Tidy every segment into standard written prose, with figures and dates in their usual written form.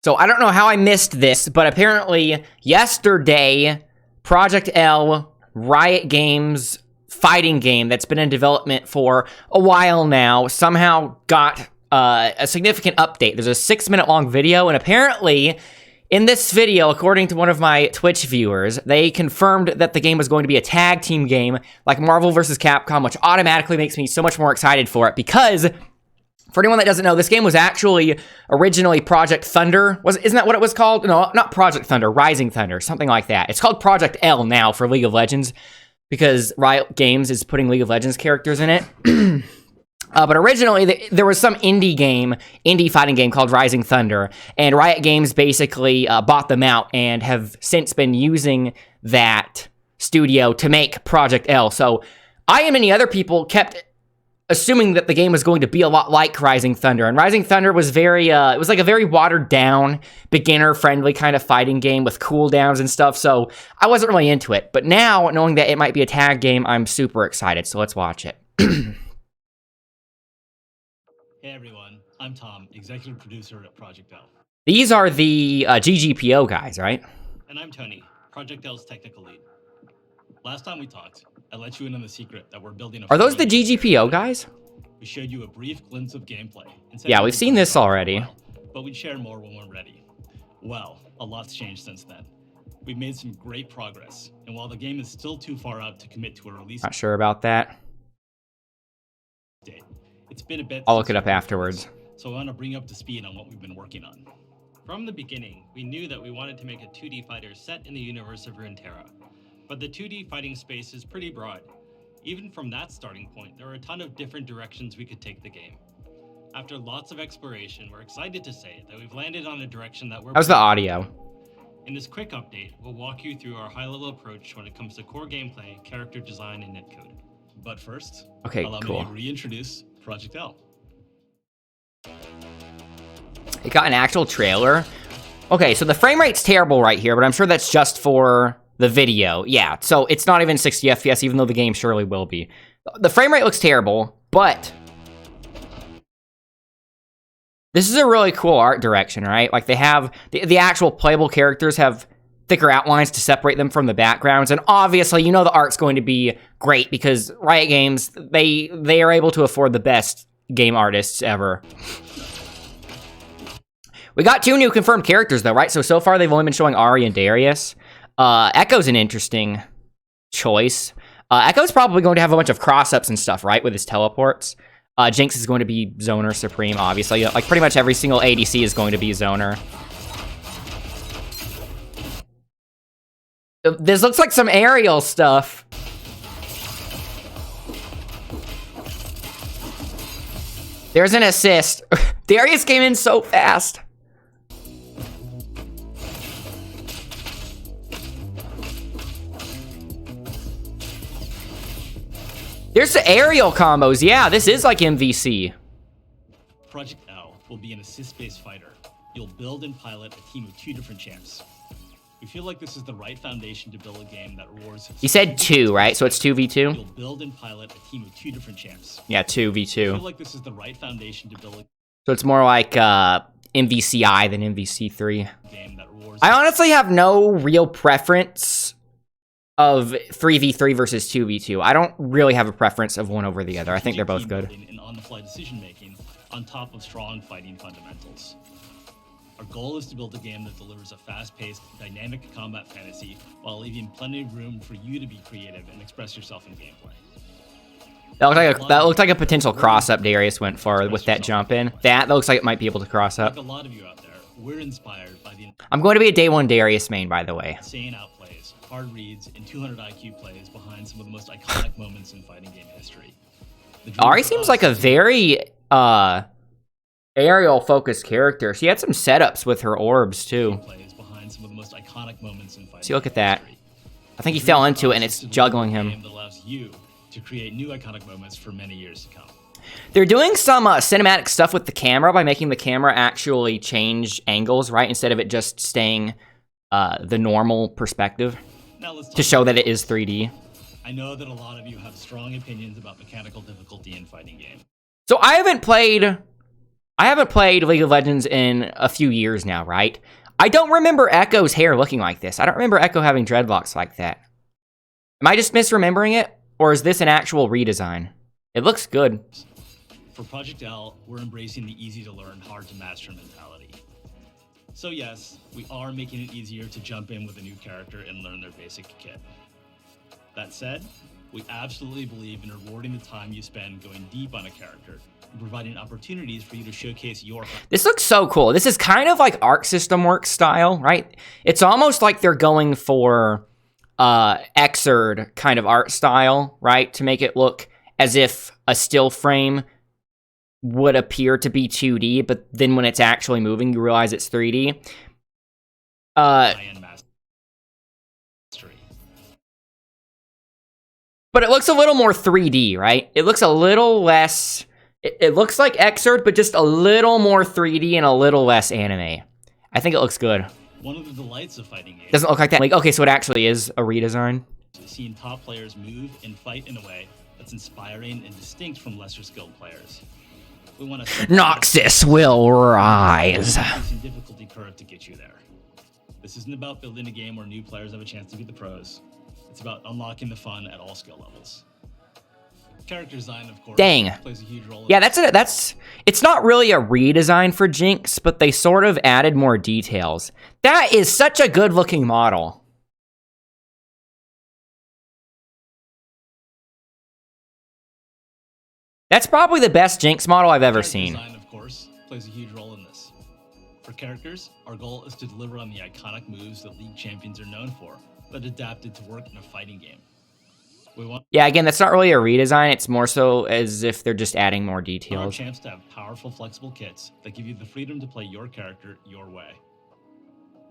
So I don't know how I missed this, but apparently yesterday, Project L, Riot Games fighting game that's been in development for a while now, somehow got a significant update. There's a 6-minute long video, and apparently in this video, according to one of my Twitch viewers, they confirmed that the game was going to be a tag team game like Marvel vs. Capcom, which automatically makes me so much more excited for it because, for anyone that doesn't know, this game was actually originally Project Thunder. Isn't that what it was called? No, not Project Thunder, Rising Thunder, something like that. It's called Project L now for League of Legends because Riot Games is putting League of Legends characters in it. But originally, there was some indie fighting game called Rising Thunder, and Riot Games basically bought them out and have since been using that studio to make Project L. So I and many other people kept assuming that the game was going to be a lot like Rising Thunder, and Rising Thunder was it was like a very watered-down, beginner-friendly kind of fighting game with cooldowns and stuff, so I wasn't really into it. But now, knowing that it might be a tag game, I'm super excited, so let's watch it. Hey everyone, I'm Tom, executive producer at Project L. These are the GGPO guys, right? And I'm Tony, Project L's technical lead. Last time we talked, I let you in on the secret that we're building a... Are those the GGPO guys? We showed you a brief glimpse of gameplay. Yeah, we've seen this already. But we'd share more when we're ready. Well, a lot's changed since then. We've made some great progress, and while the game is still too far out to commit to a release... Not sure about that. Date. It's been a bit. I'll look it up afterwards. So I want to bring up to speed on what we've been working on. From the beginning, we knew that we wanted to make a 2D fighter set in the universe of Runeterra. But the 2D fighting space is pretty broad. Even from that starting point, there are a ton of different directions we could take the game. After lots of exploration, we're excited to say that we've landed on a direction that we're... How's the audio? In this quick update, we'll walk you through our high-level approach when it comes to core gameplay, character design, and netcode. But first, allow me to reintroduce Project L. It got an actual trailer. Okay, so the frame rate's terrible right here, but I'm sure that's just for the video. Yeah, so it's not even 60 FPS, even though the game surely will be. The frame rate looks terrible, but this is a really cool art direction, right? Like, they have the actual playable characters have thicker outlines to separate them from the backgrounds, and obviously, you know, the art's going to be great because Riot Games, they are able to afford the best game artists ever. We got 2 new confirmed characters though, right? So far they've only been showing Ahri and Darius. Echo's an interesting choice. Echo's probably going to have a bunch of cross-ups and stuff, right, with his teleports. Jinx is going to be Zoner Supreme, obviously. Like, pretty much every single ADC is going to be Zoner. This looks like some aerial stuff. There's an assist. Darius came in so fast. There's the aerial combos. Yeah, this is like MvC. Project L will be an assist-based fighter. You'll build and pilot a team of 2 different champs. We feel like this is the right foundation to build a game that rewards... He said 2, right? So it's 2v2? You'll build and pilot a team of 2 different champs. Yeah, 2v2. We feel like this is the right foundation to build a... So it's more like MvCI than MvC3. Game that rewards... I honestly have no real preference of 3v3 versus 2v2. I don't really have a preference of one over the other. I think they're both good. And on-the-fly decision-making on top of strong fighting fundamentals. Our goal is to build a game that delivers a fast-paced, dynamic combat fantasy while leaving plenty of room for you to be creative and express yourself in gameplay. That looked like a potential cross-up Darius went for with that jump in. That looks like it might be able to cross up. Like a lot of you out there, we're inspired by the... I'm going to be a day 1 Darius main, by the way. Insane outplays, hard reads, and 200 IQ plays behind some of the most iconic moments in fighting game history. Ari seems like a very... aerial-focused character. She had some setups with her orbs, too. See, look at that. I think he fell into it, and it's juggling him. That allows you to create new iconic moments for many years to come. They're doing some cinematic stuff with the camera by making the camera actually change angles, right? Instead of it just staying the normal perspective to show that it is 3D. I know that a lot of you have strong opinions about mechanical difficulty in fighting games. So I haven't played I haven't played League of Legends in a few years now, right? I don't remember Echo's hair looking like this. I don't remember Echo having dreadlocks like that. Am I just misremembering it? Or is this an actual redesign? It looks good. For Project L, we're embracing the easy-to-learn, hard-to-master mentality. So yes, we are making it easier to jump in with a new character and learn their basic kit. That said, we absolutely believe in rewarding the time you spend going deep on a character and providing opportunities for you to showcase your... This looks so cool. This is kind of like Arc System Works style, right? It's almost like they're going for Xrd kind of art style, right? To make it look as if a still frame would appear to be 2D, but then when it's actually moving, you realize it's 3D. But it looks a little more 3D, right? It looks a little less... It looks like Xrd, but just a little more 3D and a little less anime. I think it looks good. One of the delights of fighting games... Doesn't look like that. Like, okay, so it actually is a redesign. Seeing top players move and fight in a way that's inspiring and distinct from lesser skilled players. We want to... Noxus will rise. Difficulty curve to get you there. This isn't about building a game where new players have a chance to beat the pros. It's about unlocking the fun at all skill levels. Character design, of course, plays a huge role. Yeah, it's not really a redesign for Jinx, but they sort of added more details. That is such a good looking model. That's probably the best Jinx model I've ever seen. Design, of course, plays a huge role in this. For characters, our goal is to deliver on the iconic moves that League champions are known for, but adapted to work in a fighting game. Yeah, again, that's not really a redesign. It's more so as if they're just adding more details. Our champs to have powerful, flexible kits that give you the freedom to play your character your way.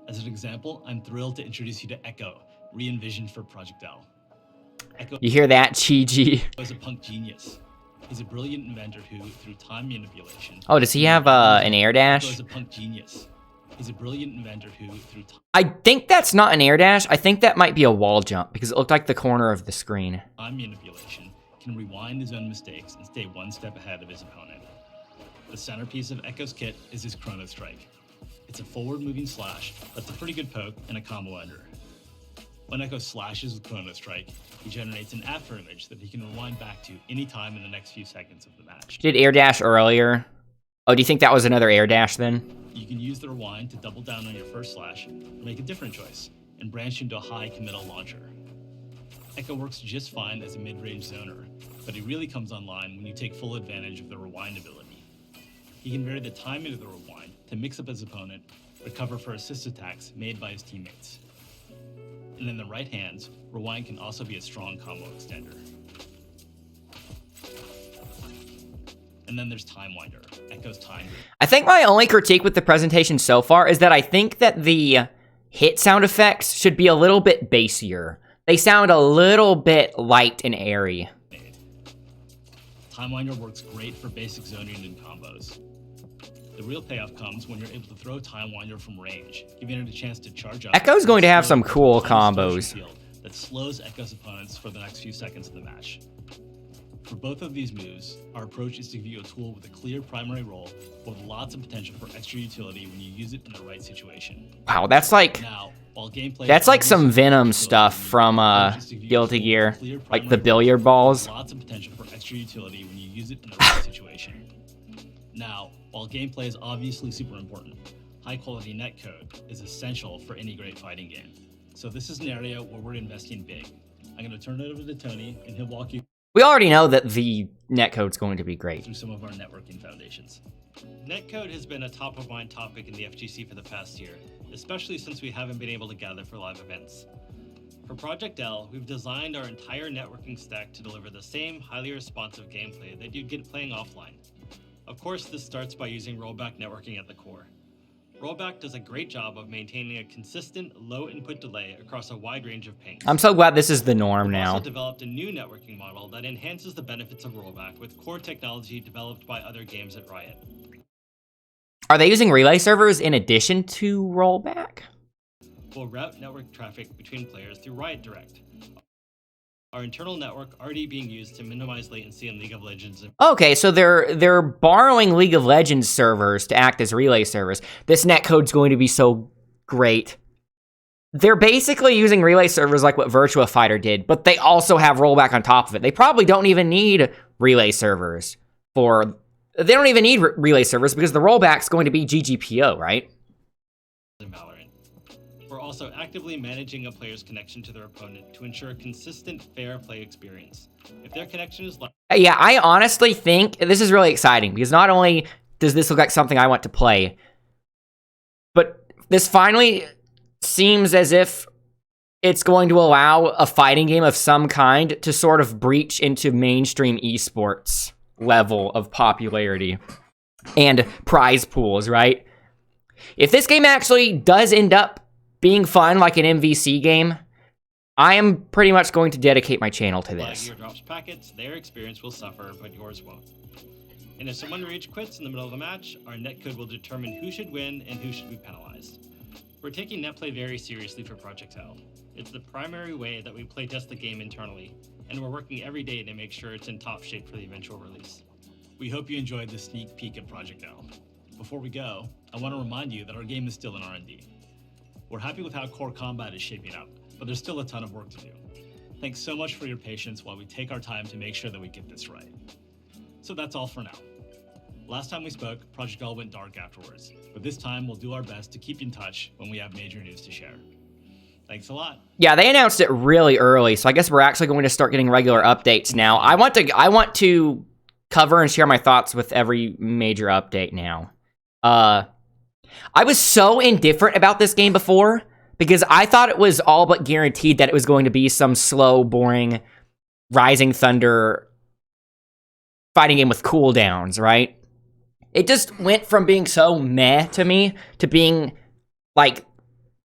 As an example, I'm thrilled to introduce you to Echo, re-envisioned for Project L. Echo, you hear that, Chi-Ji? is a punk genius. He's a brilliant inventor who, through time manipulation... Oh, does he have an air dash? Echo is a punk genius. He's a brilliant inventor who, through time... I think that's not an air dash. I think that might be a wall jump, because it looked like the corner of the screen. Time manipulation can rewind his own mistakes and stay one step ahead of his opponent. The centerpiece of Echo's kit is his Chrono Strike. It's a forward-moving slash that's a pretty good poke and a combo ender. When Echo slashes with Chrono Strike, he generates an after image that he can rewind back to any time in the next few seconds of the match. Did air dash earlier. Oh, do you think that was another air dash then? You can use the rewind to double down on your first slash, or make a different choice, and branch into a high committal launcher. Echo works just fine as a mid-range zoner, but he really comes online when you take full advantage of the rewind ability. He can vary the timing of the rewind to mix up his opponent, recover for assist attacks made by his teammates. And in the right hands, rewind can also be a strong combo extender. And then there's Time Winder, Echo's time. I think my only critique with the presentation so far is that I think that the hit sound effects should be a little bit bassier. They sound a little bit light and airy. Time Winder works great for basic zoning and combos. The real payoff comes when you're able to throw Time Winder from range, giving it a chance to charge up. Echo's going to have some cool combos. That slows Echo's opponents for the next few seconds of the match. For both of these moves, our approach is to give you a tool with a clear primary role, but with lots of potential for extra utility when you use it in the right situation. Wow, that's like... Now, while gameplay that's like some Venom stuff from Guilty Gear, like the billiard balls. Lots of potential for extra utility when you use it in the right situation. Now, while gameplay is obviously super important, high-quality netcode is essential for any great fighting game. So this is an area where we're investing big. I'm going to turn it over to Tony, and he'll walk you We already know that the netcode's going to be great. through some of our networking foundations. Netcode has been a top-of-mind topic in the FGC for the past year, especially since we haven't been able to gather for live events. For Project L, we've designed our entire networking stack to deliver the same highly responsive gameplay that you'd get playing offline. Of course, this starts by using rollback networking at the core. Rollback does a great job of maintaining a consistent, low input delay across a wide range of pings. I'm so glad this is the norm We've now. also developed a new networking model that enhances the benefits of rollback with core technology developed by other games at Riot. Are they using relay servers in addition to rollback? We'll route network traffic between players through Riot Direct, our internal network already being used to minimize latency in League of Legends. Okay, so they're borrowing League of Legends servers to act as relay servers. This netcode's going to be so great. They're basically using relay servers like what Virtua Fighter did, but they also have rollback on top of it. They probably don't even need relay servers for... They don't even need relay servers because the rollback's going to be GGPO, right? We're also actively managing a player's connection to their opponent to ensure a consistent, fair play experience. If their connection is... Yeah, I honestly think this is really exciting because not only does this look like something I want to play, but this finally seems as if it's going to allow a fighting game of some kind to sort of breach into mainstream esports level of popularity and prize pools, right? If this game actually does end up being fun like an MvC game, I am pretty much going to dedicate my channel to this. Gear drops packets, their experience will suffer, but yours won't. And if someone rage quits in the middle of a match, our netcode will determine who should win and who should be penalized. We're taking netplay very seriously for Project L. It's the primary way that we playtest the game internally, and we're working every day to make sure it's in top shape for the eventual release. We hope you enjoyed this sneak peek at Project L. Before we go, I want to remind you that our game is still in R&D. We're happy with how core combat is shaping up, but there's still a ton of work to do. Thanks so much for your patience while we take our time to make sure that we get this right. So that's all for now. Last time we spoke, Project L went dark afterwards, but this time we'll do our best to keep in touch when we have major news to share. Thanks a lot. Yeah, they announced it really early, so I guess we're actually going to start getting regular updates now. I want to cover and share my thoughts with every major update now. I was so indifferent about this game before because I thought it was all but guaranteed that it was going to be some slow, boring Rising Thunder fighting game with cooldowns, right? It just went from being so meh to me to being, like,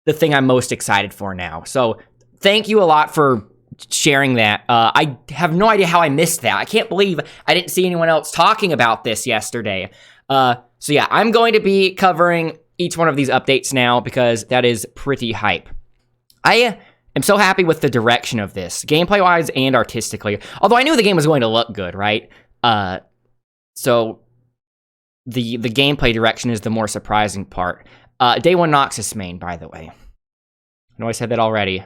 the thing I'm most excited for now. So, thank you a lot for sharing that. I have no idea how I missed that. I can't believe I didn't see anyone else talking about this yesterday. So yeah, I'm going to be covering each one of these updates now because that is pretty hype. I am so happy with the direction of this, gameplay-wise and artistically. Although I knew the game was going to look good, right? So the gameplay direction is the more surprising part. Day One Noxus main, by the way. I know I said that already.